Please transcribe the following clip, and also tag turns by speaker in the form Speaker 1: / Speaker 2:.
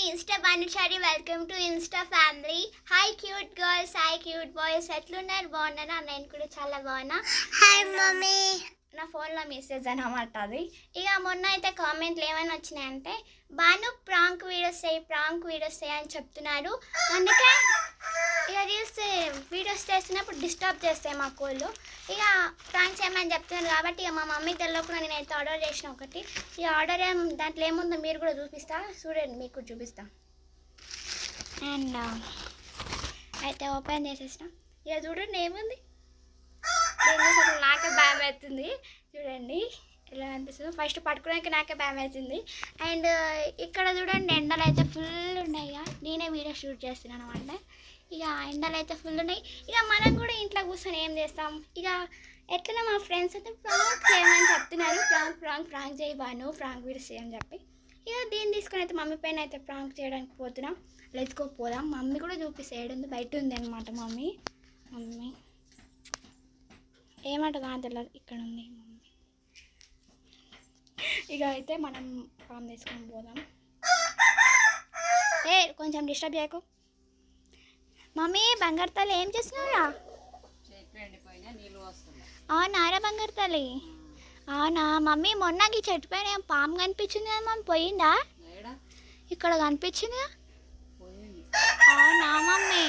Speaker 1: Insta బానుచారి. Welcome to insta family. Hi cute girls, hi cute boys. ఎట్లున్నారు? బాగున్నారా? నేను కూడా చాలా బాగున్నా.
Speaker 2: Hi mummy.
Speaker 1: నా ఫోన్లో మెసేజ్ అనమాట అది. ఇక మొన్న అయితే కామెంట్లు ఏమైనా వచ్చినాయంటే బాను ప్రాంక్ వీడియోస్ చేయి అని చెప్తున్నారు. అందుకే ఇక రీల్స్ వీడియోస్ చేస్తున్నప్పుడు డిస్టర్బ్ చేస్తాయి మా కోళ్ళు. ఇక ప్రాంక్ చేయమని చెప్తున్నారు కాబట్టి ఇక మా మమ్మీకి తెలియకుండా నేనైతే ఆర్డర్ చేసిన ఒకటి. ఈ ఆర్డర్ దాంట్లో ఏముందో మీరు కూడా చూపిస్తా, చూడండి, మీకు కూడా చూపిస్తా. అండ్ అయితే ఓపెన్ చేసేసిన. ఇక చూడండి ఏముంది. అసలు నాకే భయం అవుతుంది. చూడండి ఎలా అనిపిస్తుంది. ఫస్ట్ పట్టుకోవడానికి నాకే భయం అవుతుంది. అండ్ ఇక్కడ చూడండి ఎండలు అయితే ఫుల్ ఉన్నాయి. నేనే వీడియో షూట్ చేస్తున్నాను అనమాట. ఇక ఎండలు అయితే ఫుల్ ఉన్నాయి. ఇక మనం కూడా ఇంట్లో కూర్చొని ఏం చేస్తాం. ఇక ఎట్లనే మా ఫ్రెండ్స్ అయితే ప్రాంక్ చేయమని చెప్తున్నారు. ప్రాంక్ చేయి బాను, ప్రాంక్ వీడియోస్ చేయని చెప్పి ఇక దీన్ని తీసుకొని అయితే మమ్మీ పైన అయితే ప్రాంక్ చేయడానికి పోతున్నాం. లేచుకోపోదాం. మమ్మీ కూడా చూపిస్తే ఏడుంది, బయట ఉంది అనమాట. మమ్మీ ఏమంటుంది తెలియదు, ఇక్కడ ఉంది మమ్మీ. ఇక అయితే మనం ఫామ్ తీసుకొని పోదాం. కొంచెం డిస్టర్బ్ చేయకు. మమ్మీ బంగారు తల్లి ఏం చేస్తున్నారా? అవునారా బంగారు తల్లి? అవునా మమ్మీ? మొన్న ఈ చెట్టు పైన పాము కనిపించింది కదా మమ్మీ, పోయిందా? ఇక్కడ కనిపించింది. అవునా మమ్మీ?